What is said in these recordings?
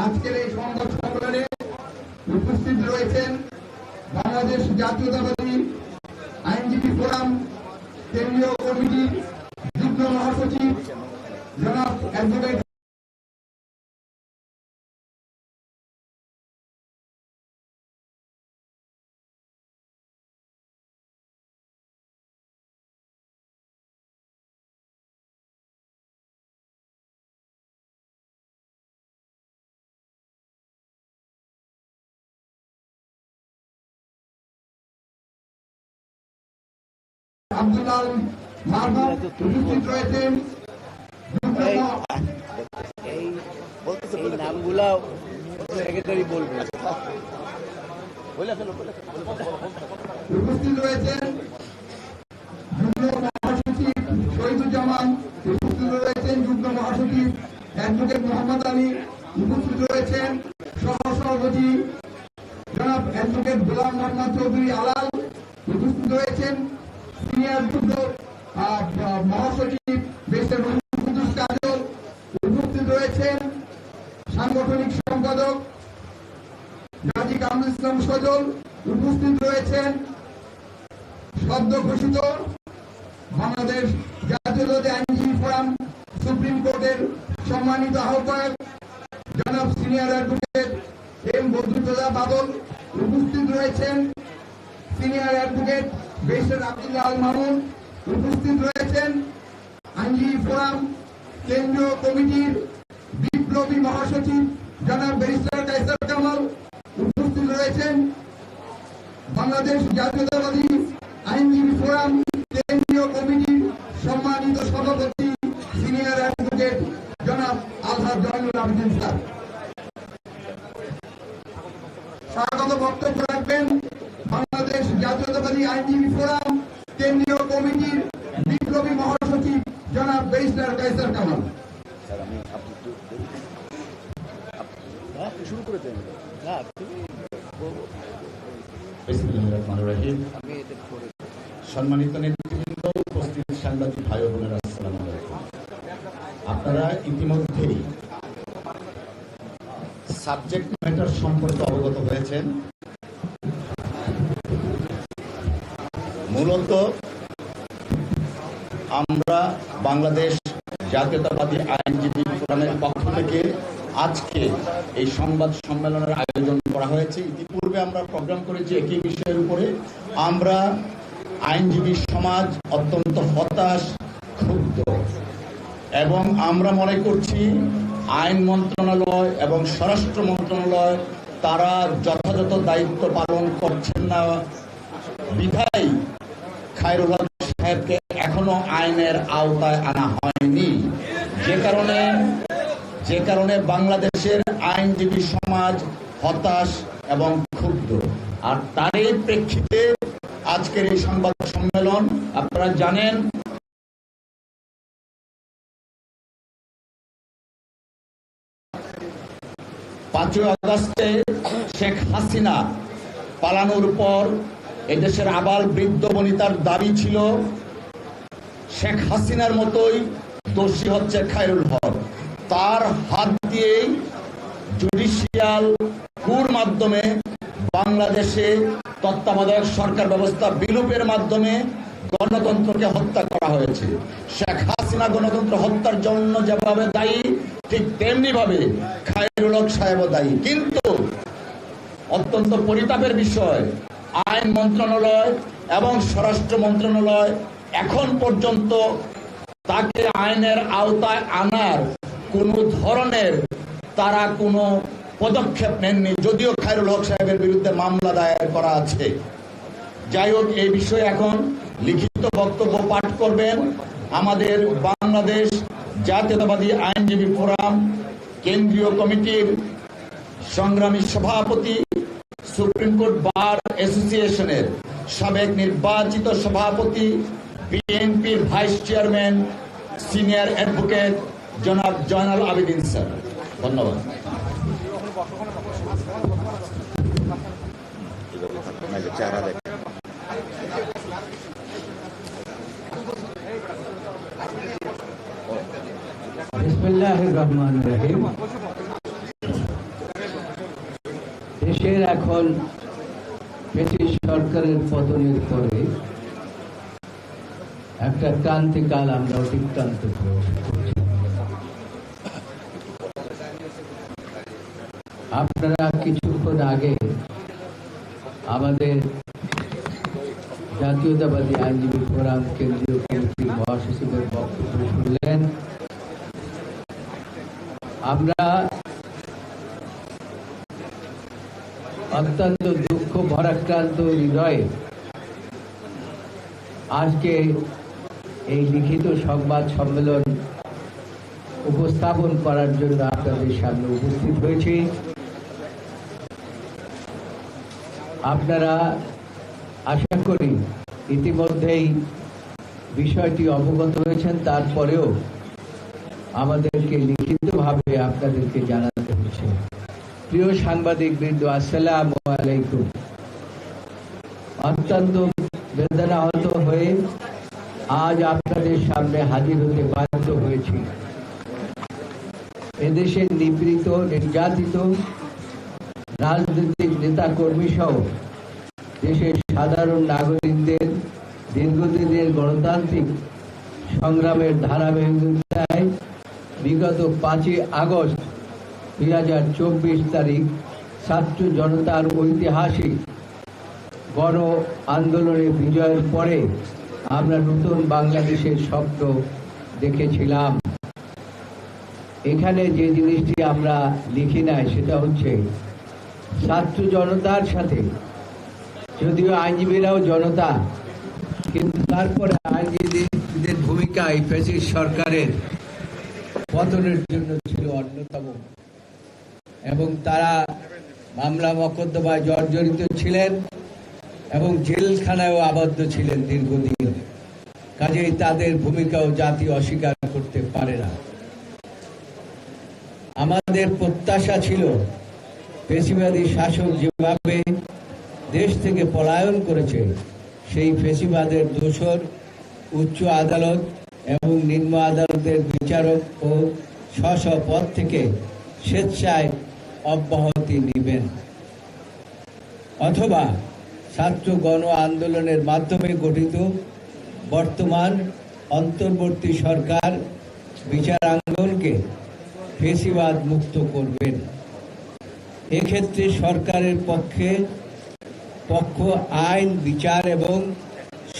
আজকের এই সংবাদ সম্মেলনে উপস্থিত রয়েছেন বাংলাদেশ জাতীয়তাবাদী আইনজীবী ফোরাম কেন্দ্রীয় কমিটির যুগ্ম মহাসচিব জনাব অ্যাডভোকেট আব্দুল্লাহ মাহবুব উপস্থিত রয়েছেন। নামগুলা সেক্রেটারি বলবে। উপস্থিত রয়েছেন যুগ্ম মহাসচিব শহীদুজ্জামান, উপস্থিত রয়েছেন যুগ্ম মহাসচিব অ্যাডভোকেট মোহাম্মদ আলী, উপস্থিত রয়েছেন সহসভাপতি জনাব অ্যাডভোকেট গোলাম মোহাম্মদ চৌধুরী আলাল, উপস্থিত রয়েছেন সিনিয়র যুগ্ম মহাসচিব মিস্টার কুদ্দুস কাজল, উপস্থিত রয়েছেন সাংগঠনিক সম্পাদক গাজী কামরুল ইসলাম সজল, উপস্থিত রয়েছেন সদ্য ঘোষিত বাংলাদেশ জাতীয়তাবাদী আইনজীবী ফোরাম সুপ্রিম কোর্টের সম্মানিত আহ্বায়ক জনাব সিনিয়র অ্যাডভোকেট এম বদরুদ্দোজা বাদল, উপস্থিত রয়েছেন senior advocate mister Abdullah Al Mamun, উপস্থিত রয়েছেন আইনজীবী ফোরাম কেন্দ্রীয় কমিটির বিপ্লবী মহাসচিব জনাব ব্যারিস্টার কায়সার কামাল, উপস্থিত রয়েছেন বাংলাদেশ জাতীয়তাবাদী আইনজীবী ফোরাম কেন্দ্রীয় কমিটির সম্মানিত সভাপতি সিনিয়র অ্যাডভোকেট জনাব আলহাজ জয়নুল আবেদিন স্যার। স্বাগত বক্তব্য রাখবেন বাংলাদেশ জাতীয়তাবাদী আইনজীবী ফোরাম কেন্দ্রীয় কমিটির বিপ্লবী মহাসচিব জনাব ব্যারিস্টার কায়সার কামাল। শুরু করে দেন। সম্মানিত নেতৃবৃন্দ, উপস্থিত সাংবাদিক ভাই ও বোনেরা, আসসালামু আলাইকুম। আপনারা ইতিমধ্যেই সাবজেক্ট ম্যাটার সম্পর্কে অবগত হয়েছেন। মূলত আমরা বাংলাদেশ জাতীয়তাবাদী আইনজীবী ফোরামের পক্ষ থেকে আজকে এই সংবাদ সম্মেলনের আয়োজন করা হয়েছে। ইতিপূর্বে আমরা প্রোগ্রাম করেছি একই বিষয়ের উপরে। আমরা আইনজীবী সমাজ অত্যন্ত হতাশ, ক্ষুব্ধ, এবং আমরা মনে করছি আইন মন্ত্রণালয় এবং স্বরাষ্ট্র মন্ত্রণালয় তারা যথাযথ দায়িত্ব পালন করছেন না বিধায় খায়রুল হক সাহেবকে এখনো আইনের আওতায় আনা হয়নি, যে কারণে বাংলাদেশের আইনজীবী সমাজ হতাশ এবং ক্ষুব্ধ। আর তারই প্রেক্ষিতে আজকের এই সংবাদ সম্মেলন। আপনারা জানেন 5 আগস্টে শেখ হাসিনা পালানোর পর এদেশের আবাল বৃদ্ধ বনিতার দাবি ছিল শেখ হাসিনার মতোই দোষী হচ্ছে খায়রুল হক। তার হাত দিয়েই জুডিশিয়াল কুর মাধ্যমে বাংলাদেশে তত্ত্বাবধায়ক সরকার ব্যবস্থা বিলোপের মাধ্যমে গণতন্ত্রকে হত্যা করা হয়েছে। শেখ হাসিনা গণতন্ত্র হত্যার জন্য যেভাবে দায়ী, ঠিক তেমনি ভাবে খায়রুল হক সাহেবও দায়ী। কিন্তু অত্যন্ত পরিতাপের বিষয়, আইন মন্ত্রণালয় এবং স্বরাষ্ট্র মন্ত্রণালয় এখন পর্যন্ত তাকে আইনের আওতায় আনার কোনো ধরনের তারা কোনো পদক্ষেপ নেননি, যদিও খায়রুল হক সাহেবের বিরুদ্ধে মামলা দায়ের করা আছে। যাই হোক, এই বিষয়ে এখন লিখিত বক্তব্য পাঠ করবেন আমাদের বাংলাদেশ জাতীয়তাবাদী আইনজীবী ফোরাম কেন্দ্রীয় কমিটির সংগ্রামী সভাপতি, সুপ্রিম কোর্ট বার অ্যাসোসিয়েশনের সাবেক নির্বাচিত সভাপতি, বিএনপির ভাইস চেয়ারম্যান, সিনিয়র অ্যাডভোকেট জনাব জয়নুল আবেদিন স্যার। ধন্যবাদ। বিসমিল্লাহির রহমানির রহিম। দেশের এখন ব্রিটিশ সরকারের পতনের পরে একটা ক্রান্তিকাল আমরা অতিক্রান্ত করছি। আপনারা কিছুক্ষণ আগে আমাদের জাতীয়তাবাদী আইনজীবী ফোরাম কেন্দ্রীয় কমিটির মহাসচিবের বক্তব্য শুনলেন। আমরা অত্যন্ত দুঃখ ভারাক্রান্ত হৃদয়ে আজকে এই লিখিত সংবাদ সম্মেলন উপস্থাপন করার জন্য আপনাদের সামনে উপস্থিত হয়েছি। আপনারা আশা করি ইতিমধ্যেই বিষয়টি অবগত হয়েছেন, তারপরেও আমাদেরকে লিখিতভাবে আপনাদেরকে জানাতে হচ্ছে। প্রিয় সাংবাদিক বৃন্দ, আসসালামু আলাইকুম। অত্যন্ত বেদনাহত হয়ে আজ আপনাদের সামনে হাজির হতে বাধ্য হয়েছি। এদেশের নিপীড়িত, নির্যাতিত রাজনৈতিক নেতা কর্মী সহ দেশের সাধারণ নাগরিকদের দীর্ঘদিনের গণতান্ত্রিক সংগ্রামের ধারাবাহিকতায় বিগত 5 আগস্ট 2024 তারিখ ছাত্র জনতার ঐতিহাসিক গণ আন্দোলনের বিজয়ের পরে আমরা নতুন বাংলাদেশের স্বপ্ন দেখেছিলাম। এখানে যে জিনিসটি আমরা লিখি নাই সেটা হচ্ছে ছাত্র জনতার সাথে, যদিও আইনজীবীরাও জনতা, কিন্তু তারপরে আইনজীবীদের ভূমিকা এই ফ্যাসিস্ট সরকারের পতনের জন্য ছিল অন্যতম, এবং তারা মামলা মকদ্দমায় জর্জরিত ছিলেন এবং জেলখানায়ও আবদ্ধ ছিলেন দীর্ঘদিন। কাজেই তাদের ভূমিকাও জাতি অস্বীকার করতে পারে না। আমাদের প্রত্যাশা ছিল ফ্যাসিবাদী শাসক যেভাবে দেশ থেকে পলায়ন করেছে, সেই ফ্যাসিবাদের দোসর উচ্চ আদালত এবং নিম্ন আদালতের বিচারক ও স্ব পদ থেকে স্বেচ্ছায় অব্যাহতি নেবেন, অথবা ছাত্র গণ আন্দোলনের মাধ্যমে গঠিত বর্তমান অন্তর্বর্তী সরকার বিচারাঙ্গনকে ফ্যাসিবাদ মুক্ত করবেন। এক্ষেত্রে সরকারের পক্ষ আইন, বিচার এবং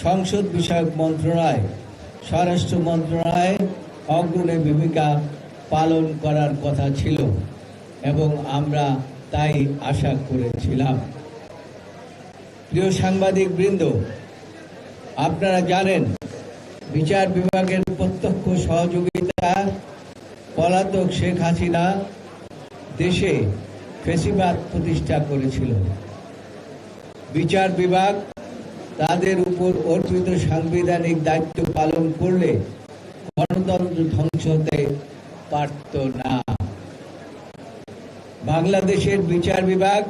সংসদ বিষয়ক মন্ত্রণালয়, স্বরাষ্ট্র মন্ত্রণালয় অগ্রণী ভূমিকা পালন করার কথা ছিল এবং আমরা তাই আশা করেছিলাম। প্রিয় সাংবাদিক বৃন্দ, আপনারা জানেন বিচার বিভাগের প্রত্যক্ষ সহযোগিতা পলাতক শেখ হাসিনা দেশে ফ্যাসিবাদ প্রতিষ্ঠা করেছিল। বিচার বিভাগ তাদের উপর অর্পিত সাংবিধানিক দায়িত্ব পালন করলে গণতন্ত্র ধ্বংস হতে পারত না। বাংলাদেশের বিচার বিভাগ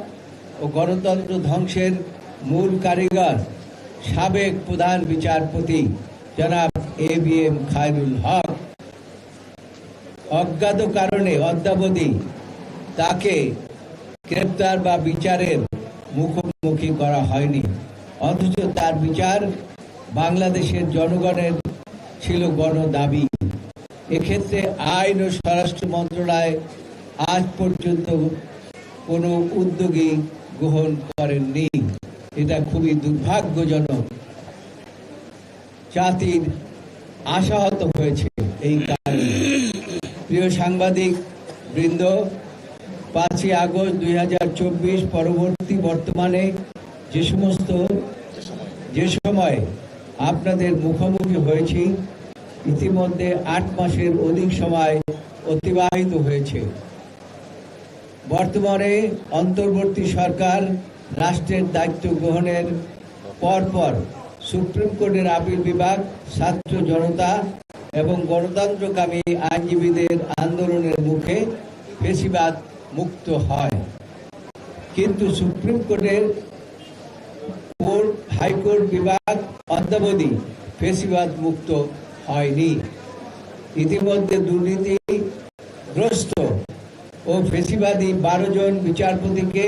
ও গণতন্ত্র ধ্বংসের মূল কারিগর সাবেক প্রধান বিচারপতি জনাব ABM খায়রুল হক। অজ্ঞাত কারণে অদ্যাবধি তাকে গ্রেপ্তার বা বিচারের মুখোমুখি করা হয়নি, অথচ তার বিচার বাংলাদেশের জনগণের ছিল গণদাবি। এক্ষেত্রে আইন ও স্বরাষ্ট্র মন্ত্রণালয় আজ পর্যন্ত কোনো উদ্যোগই গ্রহণ করেননি। এটা খুবই দুর্ভাগ্যজনক। জাতির আশাহত হয়েছে এই কারণে। প্রিয় সাংবাদিক বৃন্দ, 5 আগস্ট 2024 পরবর্তী বর্তমানে যে সময় আপনাদের মুখোমুখি হয়েছি, ইতিমধ্যে 8 মাসের অধিক সময় অতিবাহিত হয়েছে। বর্তমানে অন্তর্বর্তী সরকার রাষ্ট্রের দায়িত্ব গ্রহণের পরপর সুপ্রিম কোর্টের আপিল বিভাগ ছাত্র জনতা এবং গণতন্ত্রকামী আইনজীবীদের আন্দোলনের মুখে ফ্যাসিবাদ মুক্ত হয়, কিন্তু সুপ্রিম কোর্টের হাইকোর্ট বিভাগ অদ্যাবধি ফ্যাসিবাদ মুক্ত হয়নি। ইতিমধ্যে দুর্নীতিগ্রস্ত ও ফ্যাসিবাদী 12 জন বিচারপতিকে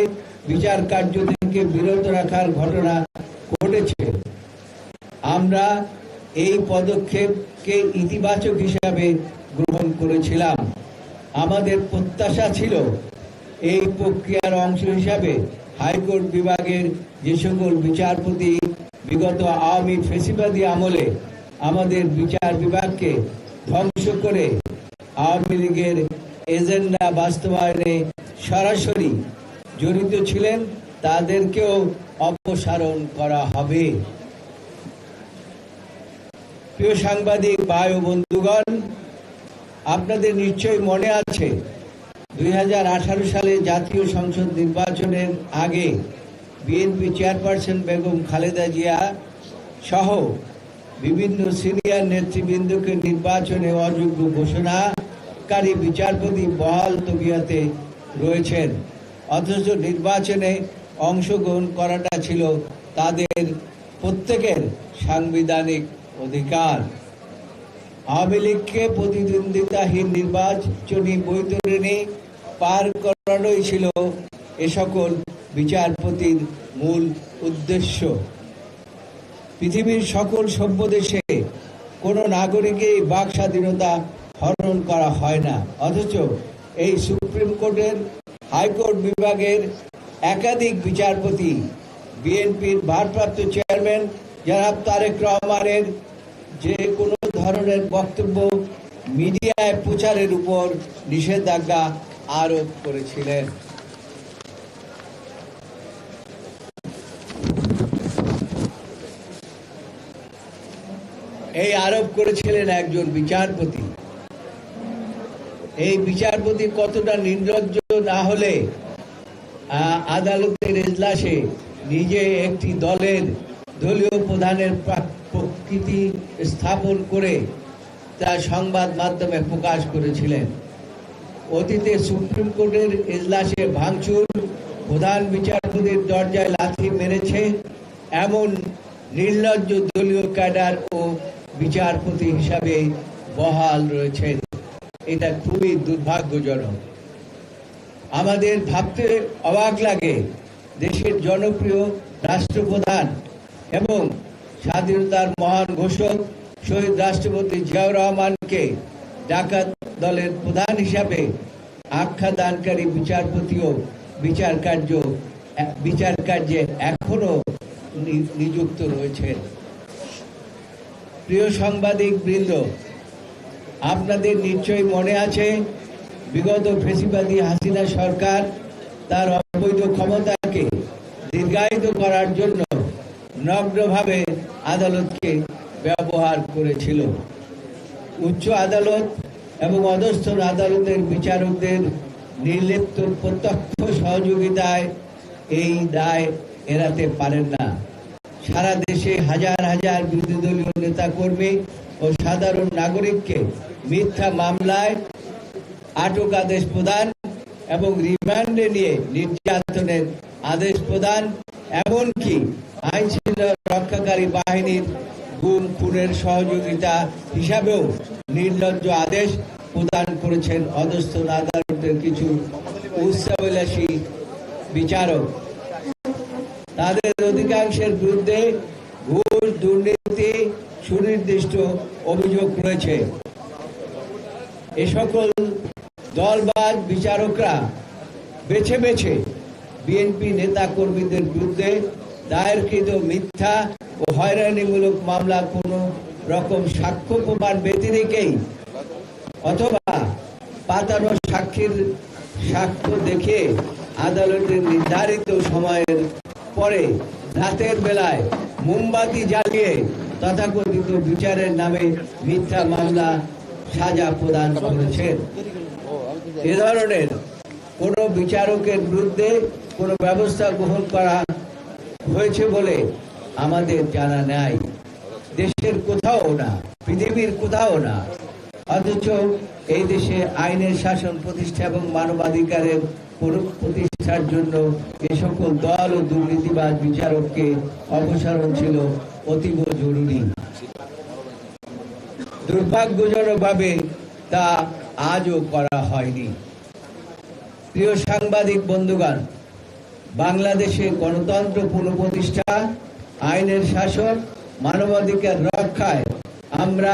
বিচার কার্য থেকে বিরত রাখার ঘটনা ঘটেছে। আমরা এই পদক্ষেপকে ইতিবাচক হিসাবে গ্রহণ করেছিলাম। আমাদের প্রত্যাশা ছিল এই প্রক্রিয়ার অংশ হিসাবে হাইকোর্ট বিভাগের যে সকল বিচারপতি বিগত আওয়ামী ফ্যাসিবাদী আমলে আমাদের বিচার বিভাগকে ধ্বংস করে আওয়ামী লীগের এজেন্ডা বাস্তবায়নে সরাসরি জড়িত ছিলেন তাদেরকেও অপসারণ করা হবে। প্রিয় সাংবাদিক ভাই ও বন্ধুগণ, আপনাদের নিশ্চয়ই মনে আছে 2018 সালে জাতীয় সংসদ নির্বাচনের আগে বিএনপি চেয়ারপারসন বেগম খালেদা জিয়া সহ বিভিন্ন সিনিয়র নেতৃবৃন্দকে নির্বাচনে অযোগ্য ঘোষণাকারী বিচারপতি বহাল তবিয়তে রয়েছেন, অথচ নির্বাচনে অংশগ্রহণ করাটা ছিল তাদের প্রত্যেকের সাংবিধানিক অধিকার। আওয়ামী লীগকে প্রতিদ্বন্দ্বিতাহীন নির্বাচনী বৈতরণী পার করানোই ছিল এ সকল বিচারপতির মূল উদ্দেশ্য। পৃথিবীর সকল সভ্য দেশে কোনো নাগরিকের বাক স্বাধীনতা হরণ করা হয় না, অথচ এই সুপ্রিম কোর্টের হাইকোর্ট বিভাগের একাধিক বিচারপতি বিএনপির ভারপ্রাপ্ত চেয়ারম্যান জনাব তারেক রহমানের যে কোনো ধরনের বক্তব্য মিডিয়ায় প্রচারের উপর নিষেধাজ্ঞা আরোপ করেছিলেন। এই আরোপ করেছিলেন একজন বিচারপতি। এই বিচারপতি কতটা নির্লজ্জ না হলে আদালতের এজলাসে নিজে একটি দলীয় প্রধানের প্রকৃতি স্থাপন করে তা সংবাদ মাধ্যমে প্রকাশ করেছিলেন। অতীতে সুপ্রিম কোর্টের এজলাসে ভাঙচুর, প্রধান বিচারপতির দরজায় লাথি মেরেছে এমন নির্লজ্জ দলীয় ক্যাডার ও বিচারপতি হিসাবে বহাল রয়েছেন। এটা খুবই দুর্ভাগ্যজনক। আমাদের ভাবতে অবাক লাগে, দেশের জনপ্রিয় রাষ্ট্রপ্রধান এবং স্বাধীনতার মহান ঘোষক শহীদ রাষ্ট্রপতি জিয়াউর রহমানকে ডাকাত দলের প্রধান হিসাবে আখ্যা দানকারী বিচারপতিও বিচার কার্যে এখনো নিযুক্ত রয়েছেন। প্রিয় সাংবাদিক বৃন্দ, আপনাদের নিশ্চয়ই মনে আছে বিগত ফ্যাসিবাদী হাসিনা সরকার তার অবৈধ ক্ষমতাকে দীর্ঘায়িত করার জন্য নগ্নভাবে আদালতকে ব্যবহার করেছিল। উচ্চ আদালত এবং অধস্তন আদালতের বিচারকদের নির্লিপ্ত প্রত্যক্ষ সহযোগিতায় এই দায় এড়াতে পারেন না। সারা দেশে হাজার হাজার বিরোধী দলীয় নেতাকর্মী ও সাধারণ নাগরিককে মিথ্যা মামলায় আটক আদেশ প্রদান এবং রিমান্ডে নিয়ে নির্যাতনের আদেশ প্রদান, এমনকি আইন শৃঙ্খলা রক্ষাকারী বাহিনীর গুম খুনের সহযোগিতা হিসাবেও নির্লজ্জ আদেশ প্রদান করেছেন অধস্তন আদালতের কিছু উচ্চাভিলাষী বিচারক। তাদের অধিকাংশের বিরুদ্ধে ঘুষ, দুর্নীতি, সুনির্দিষ্ট অভিযোগ রয়েছে। এ সকল দলবাজ বিচারকরা বেছে বেছে বিএনপি নেতা কর্মীদের বিরুদ্ধে দায়েরকৃত মিথ্যা ও হয়রানিমূলক মামলা কোনো রকম সাক্ষ্য প্রমাণ ব্যতিরেকেই অথবা পাতানো সাক্ষীর সাক্ষ্য দেখে আদালতের নির্ধারিত সময়ের পরে রাতের বেলায় মোমবাতি জ্বালিয়ে তথাকথিত বিচারের নামে মিথ্যা মামলা সাজা প্রদান করেছেন। এ ধরনের কোন বিচারকের বিরুদ্ধে কোনো ব্যবস্থা গ্রহণ করা হয়েছে বলে আমাদের জানা নাই, দেশের কোথাও না, পৃথিবীর কোথাও না। অথচ এই দেশে আইনের শাসন প্রতিষ্ঠা এবং মানবাধিকারের প্রতিষ্ঠার জন্য এ সকল দল ও দুর্নীতিবাজ বিচারককে অপসারণ ছিল অতীব জরুরি। দুর্ভাগ্যজনকভাবে তা আজও করা হয়নি। প্রিয় সাংবাদিক বন্ধুগণ, বাংলাদেশে গণতন্ত্র পুনঃপ্রতিষ্ঠা, আইনের শাসন, মানবাধিকার রক্ষায় আমরা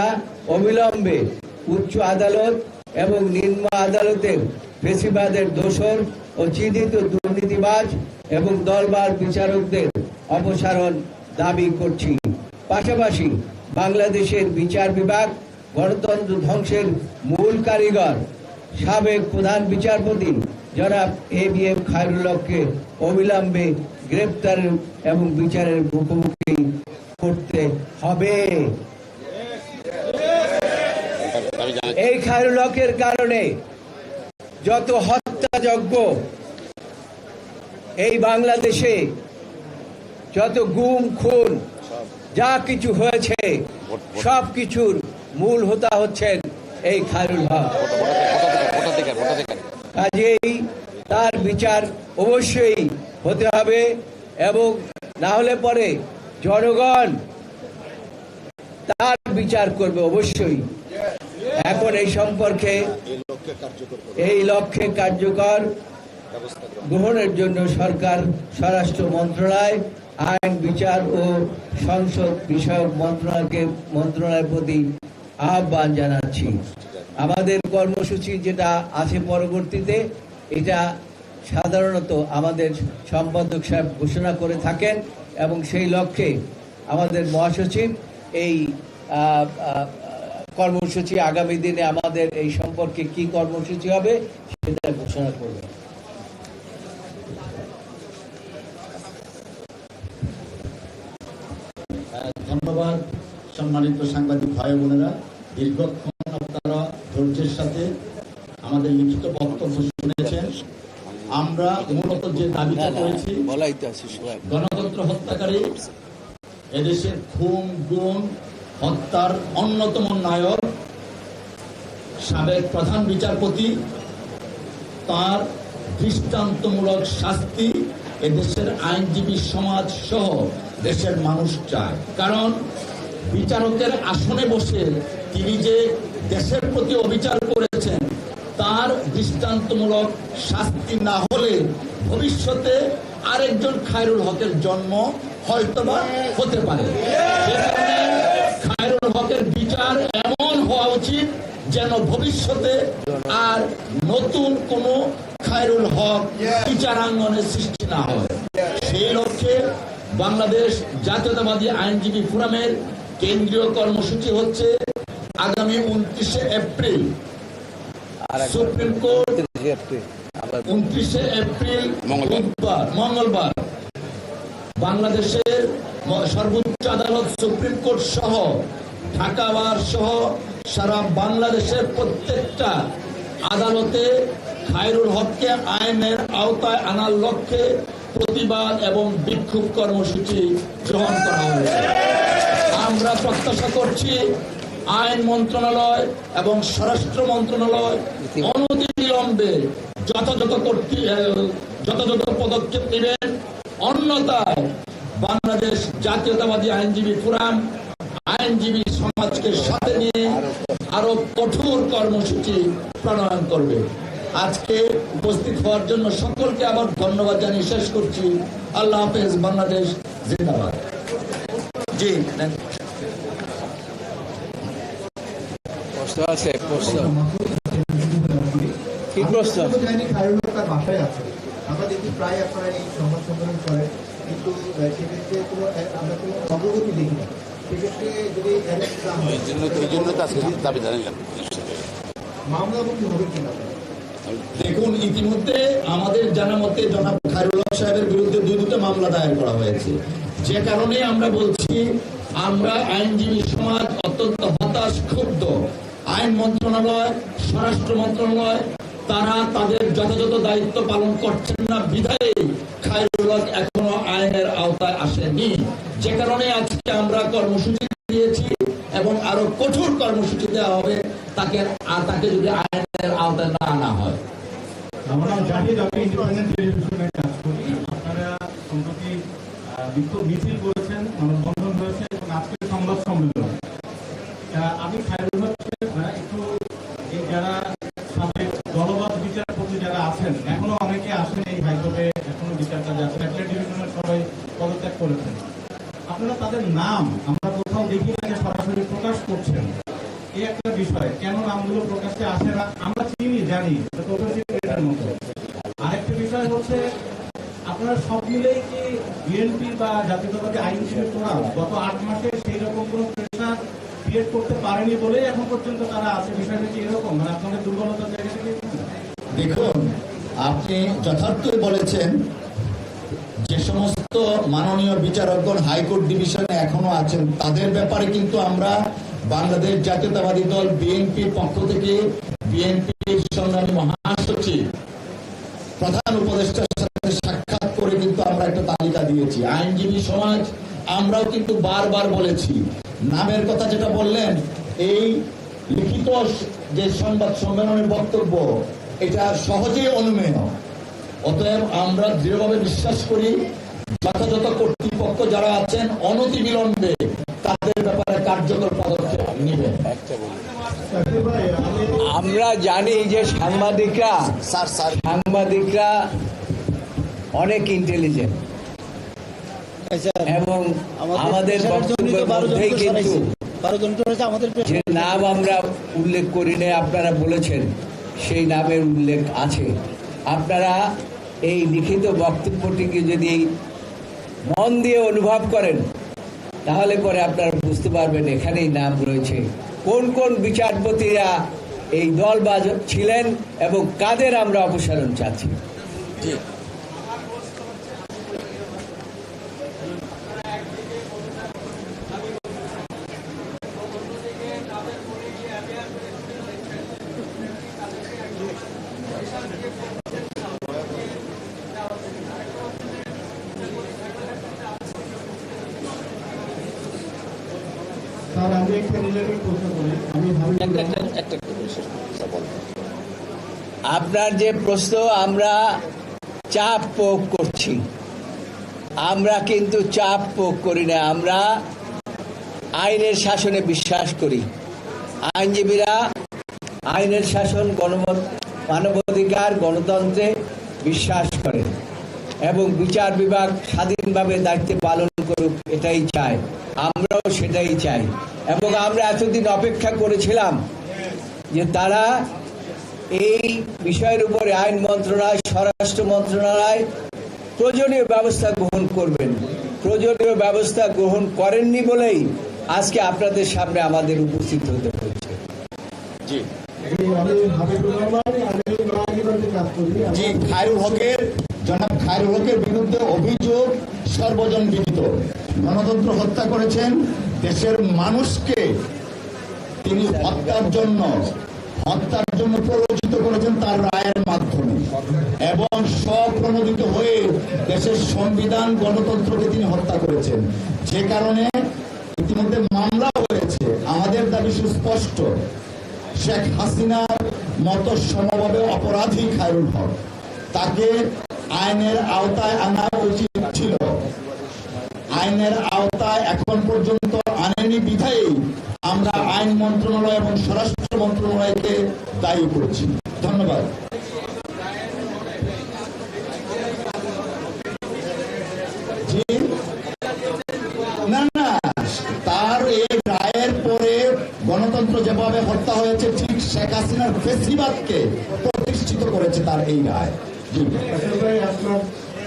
অবিলম্বে উচ্চ আদালত এবং নিম্ন আদালতের ফেসিবাদের দোষর ও চিহ্নিত দুর্নীতিবাজ এবং দলবার বিচারকদের অপসারণ দাবি করছি। পাশাপাশি বাংলাদেশের বিচার বিভাগ গণতন্ত্র ধ্বংসের মূল কারিগর সাবেক প্রধান বিচারপতি জনাব ABM খায়রুল হককে অবিলম্বে গ্রেপ্তার এবং বিচারের মুখোমুখি করতে হবে। এই খায়রুল হকের কারণে যত হত্যাযজ্ঞ এই বাংলাদেশে, যত গুম খুন যা কিছু হয়েছে, সব কিছুর মূল হোতা হচ্ছেন এই খায়রুল হক। কাজেই তার বিচার অবশ্যই হতে হবে এবং না হলে পরে জনগণ তার বিচার করবে অবশ্যই। এখন এই সম্পর্কে এই লক্ষ্যে কার্যকর গ্রহণের জন্য সরকার স্বরাষ্ট্র মন্ত্রণালয়, আইন, বিচার ও সংসদ বিষয়ক মন্ত্রণালয়ের প্রতি আহ্বান জানাচ্ছি। আমাদের কর্মসূচি যেটা আছে পরবর্তীতে, এটা সাধারণত আমাদের সম্পাদক সাহেব ঘোষণা করে থাকেন এবং সেই লক্ষ্যে আমাদের মহাসচিব এই কর্মসূচি আগামী দিনে আমাদের এই সম্পর্কে কি কর্মসূচি হবে সেটা ঘোষণা করবে। ধন্যবাদ সম্মানিত সাংবাদিক ভাই বোনেরা, দীর্ঘক্ষণ আপনারা ধৈর্যের সাথে আমাদের লিখিত বক্তব্য শুনেছেন। আমরা মূলত যে দাবিটা করেছি, গণতন্ত্র হত্যাকারী এদেশের খুন গুম হত্যার অন্যতম নায়ক সাবেক প্রধান বিচারপতি, তার দৃষ্টান্তমূলক শাস্তি এদেশের আইনজীবী সমাজ সহ দেশের মানুষ চায়। কারণ বিচারকের আসনে বসে তিনি যে দেশের প্রতি অবিচার করেছেন, তার দৃষ্টান্তমূলক শাস্তি না হলে ভবিষ্যতে আরেকজন খায়রুল হকের জন্ম হয়তোবা হতে পারে। সেখানে খায়রুল হকের বিচার এমন হওয়া উচিত যেন ভবিষ্যতে আর নতুন কোনো খায়রুল হক বিচারাঙ্গনে সৃষ্টি না হয়। সেই লক্ষ্যে বাংলাদেশ জাতীয়তাবাদী আইনজীবী ফোরামের কেন্দ্রীয় কর্মসূচি হচ্ছে আগামী 29শে এপ্রিল সুপ্রিম কোর্ট, 29শে এপ্রিল মঙ্গলবার বাংলাদেশের সর্বোচ্চ আদালত সুপ্রিম কোর্ট সহ ঢাকা বার সহ সারা বাংলাদেশের প্রত্যেকটা আদালতে খায়রুল হককে আইনের আওতায় আনার লক্ষ্যে প্রতিবাদ এবং বিক্ষোভ কর্মসূচি গ্রহণ করা হয়েছে। আমরা প্রত্যাশা করছি আইন মন্ত্রণালয় এবং স্বরাষ্ট্র মন্ত্রণালয় অনতিবিলম্বে যথাযথ পদক্ষেপ নেবেন। অন্যথায় বাংলাদেশ জাতীয়তাবাদী আইনজীবী ফোরাম আইনজীবী সমাজকে সাথে নিয়ে আরো কঠোর কর্মসূচি প্রণয়ন করবে। আজকে উপস্থিত হওয়ার জন্য সকলকে আবার ধন্যবাদ জানিয়ে শেষ করছি। আল্লাহ হাফেজ। বাংলাদেশ জিন্দাবাদ। জি প্রশ্ন আছে? প্রশ্ন কি প্রশ্ন? বাসায় আছে, আমরা দেখি প্রায় আপনারা এই সংবাদ সম্মেলন করেন, কিন্তু সেক্ষেত্রে কোনো আমরা কোনো অগ্রগতি দেখি না। সেক্ষেত্রে যদি মামলা মুক্তি হবে কিনা? দেখুন, ইতিমধ্যে আমাদের জানা মতে জনাব খায়রুল হক সাহেবের বিরুদ্ধে দুটো মামলা দায়ের করা হয়েছে। যে কারণে আমরা বলছি, আমরা আইনজীবী সমাজ অত্যন্ত হতাশ, ক্ষুব্ধ। আইন মন্ত্রণালয়, স্বরাষ্ট্র মন্ত্রণালয় তারা তাদের যথাযথ দায়িত্ব পালন করছেন না বিধায় খায়রুল হক এখনো আইনের আওতায় আসেনি। যে কারণে আজকে আমরা কর্মসূচি দিয়েছি এবং আরো কঠোর কর্মসূচি দেওয়া হবে তাকে যদি আইনের আওতায় না আনা হয়। আমরা জাহিদ, আমি ইন্ডিপেন্ডেন্ট টেলিভিশনে কাজ করি। আপনারা সম্প্রতি বিক্ষোভ মিছিল করেছেন, মানববন্ধন হয়েছে এবং আজকের সংবাদ সম্মেলন। আমি খায়রুল হককে একটু যারা সাবেক দলবাদ বিচারপতি যারা আছেন, এখনো অনেকে আসেন এই হাইকোর্টে, এখনো বিচারটা যাচ্ছে করেছেন, আপনারা তাদের নাম আমরা কোথাও দেখি না যে সরাসরি প্রকাশ করছেন। এই একটা বিষয়, কেন নামগুলো প্রকাশ্যে আসে না আমরা চিনি, জানি, এটার মতো। আরেকটা বিষয় হচ্ছে, আপনারা সব মিলেই কি বিএনপি বা জাতীয়তাবাদী আইনজীবী ফোরাম গত 8 মাসে সেই রকম কোনো প্রেশার ক্রিয়েট করতে পারেনি বলেই এখন পর্যন্ত তারা আছে? বিষয়টা কি এরকম, মানে আপনাদের দুর্বলতার জায়গা থেকে? দেখুন, আপনি যথার্থই বলেছেন। যে সমস্ত মাননীয় বিচারকগণ হাইকোর্ট ডিভিশনে এখনো আছেন তাদের ব্যাপারে কিন্তু আমরা বাংলাদেশ জাতীয়তাবাদী দল বিএনপির পক্ষ থেকে বিএনপির সংগ্রামী মহাসচিব প্রধান উপদেষ্টার সাথে সাক্ষাৎ করে কিন্তু আমরা একটা তালিকা দিয়েছি। আইনজীবী সমাজ আমরাও কিন্তু বারবার বলেছি, নামের কথা যেটা বললেন, এই লিখিত যে সংবাদ সম্মেলনের বক্তব্য এটা সহজেই অনুমেয়। অতএব আমরা দৃঢ়ভাবে বিশ্বাস করি যথাযথ কর্তৃপক্ষ যারা আছেন অনতিবিলম্বে তাদের ব্যাপারে কার্যকর পদক্ষেপ নেবেন। আমরা জানি যে সাংবাদিকরা অনেক ইন্টেলিজেন্ট এবং আমাদের বক্তব্যের মধ্যেই কিন্তু যে নাম আমরা উল্লেখ করি না আপনারা বলেছেন সেই নামের উল্লেখ আছে। আপনারা এই লিখিত বক্তব্যটিকে যদি মন দিয়ে অনুভব করেন তাহলে পরে আপনারা বুঝতে পারবেন এখানেই নাম রয়েছে কোন কোন বিচারপতিরা এই দলবাজ ছিলেন এবং কাদের আমরা অপসারণ চাচ্ছি। স্যার, আমি একটা রিলেটেড প্রশ্ন করি। আপনার যে প্রশ্ন, আমরা চাপ প্রয়োগ করছি, আমরা কিন্তু চাপ প্রয়োগ করি না। আমরা আইনের শাসনে বিশ্বাস করি। আইনজীবীরা আইনের শাসন, মানবাধিকার, গণতন্ত্রে বিশ্বাস করে এবং বিচার বিভাগ স্বাধীনভাবে দায়িত্ব পালন করুক এটাই চায়। আমরাও সেটাই চাই এবং আমরা এতদিন অপেক্ষা করেছিলাম যে তারা এই বিষয়ের উপরে আইন মন্ত্রণালয়, স্বরাষ্ট্র মন্ত্রণালয় প্রয়োজনীয় ব্যবস্থা গ্রহণ করবেন। প্রয়োজনীয় ব্যবস্থা গ্রহণ করেননি বলেই আজকে আপনাদের সামনে আমাদের উপস্থিত হতে হচ্ছে। জি জি, জনাব খায়রুল হকের বিরুদ্ধে অভিযোগ সর্বজন বিদিত। গণতন্ত্র হত্যা করেছেন, দেশের মানুষকে তিনি হত্যার জন্য প্ররোচিত করেছেন তার রায়ের মাধ্যমে এবং স্বপ্রণোদিত হয়ে দেশের সংবিধান, গণতন্ত্রকে তিনি হত্যা করেছেন। যে কারণে ইতিমধ্যে মামলা হয়েছে। আমাদের দাবি সুস্পষ্ট, শেখ হাসিনার মতো সমভাবে অপরাধী খায়রুল হক, তাকে আইনের আওতায় আনা উচিত ছিল। আইনের আওতায় এখন পর্যন্ত আনেনি বিধায়ী আমরা আইন মন্ত্রণালয় এবং স্বরাষ্ট্র মন্ত্রণালয়কে দায়ী করছি। ধন্যবাদ। জি না, তার এই রায়ের পরে গণতন্ত্র যেভাবে হত্যা হয়েছে ঠিক শেখ হাসিনার ফেসিবাদকে প্রতিষ্ঠিত করেছে তার এই রায়। জি ভাই, আপনার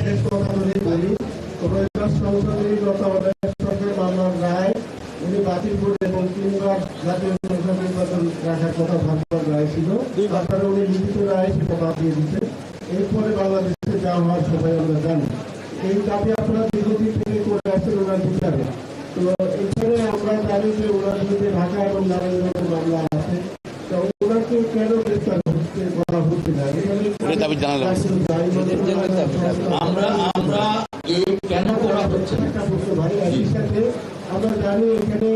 শেষ কথা যদি বলি, সংসদীয় সরকার মামলার রায় উনি বাতিল করে এবং 3 বার জাতীয় সংসদ নির্বাচন রাখার কথা ভাববার রায় ছিল, তারপরে উনি লিখিত রায় সেটা বাদ দিয়ে দিচ্ছেন। এরপরে বাংলাদেশে যা হওয়ার সবাই আমরা জানি। এই দাবি আপনারা দীর্ঘদিন থেকে করে আসছেন ওনার বিচারে। তো এখানে আমরা জানি যে ওনার বিরুদ্ধে ঢাকা এবং নারায়ণগঞ্জের মামলা আছে। তো ওনাকে কেন গ্রেফতার করা হচ্ছে না? আমরা এই কেন করা হচ্ছে না? ভাই, একই সাথে আমরা জানি এখানে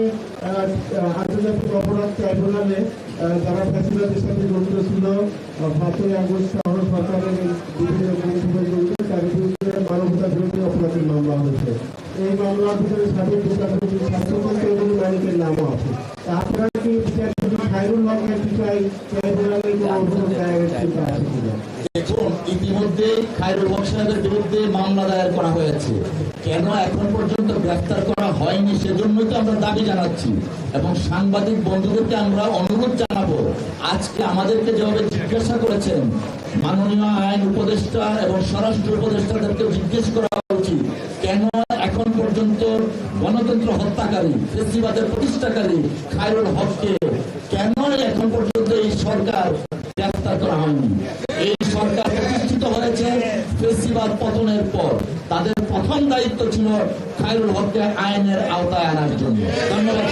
আন্তর্জাতিক অপরাধ ট্রাইব্যুনালে যারা ফ্যাসিলিটির সাথে জড়িত ছিল, 5ই আগস্ট শহর সরকারের বিভিন্ন জড়িত, তার বিরুদ্ধে মানবতা বিরোধী অপরাধের মামলা হয়েছে। এই মামলার ভিতরে সাবেক বিচারপতি শামসুল মালিকের নামও আছে। আপনারা কি বিচারপতি খায়রুল হকের বিষয়ে ট্রাইব্যুনালে কোনো অভিযোগ দায়ের চিন্তা আছে কিনা? দেখুন, ইতিমধ্যে ইতিমধ্যে খায়রুল হক সাহেবের বিরুদ্ধে মামলা দায়ের করা হয়েছে। কেন এখন পর্যন্ত গ্রেফতার করা হয়নি সেজন্যই তো আমরা দাবি জানাচ্ছি এবং সাংবাদিক বন্ধুদেরকে আমরা অনুরোধ জানাবো, আজকে আমাদেরকে যেভাবে জিজ্ঞাসা করেছেন মাননীয় আইন উপদেষ্টা এবং স্বরাষ্ট্র উপদেষ্টাদেরকে জিজ্ঞেস করা উচিত কেন এখন পর্যন্ত গণতন্ত্র হত্যাকারী ফেসিবাদের প্রতিষ্ঠাকারী খায়রুল হককে কেন এখন পর্যন্ত এই সরকার গ্রেফতার করা হয়নি। এই সরকার প্রতিষ্ঠিত হয়েছে ফেসিবাদ পতনের পর, তাদের প্রথম দায়িত্ব ছিল খায়রুল হককে আইনের আওতায় আনার জন্য। ধন্যবাদ।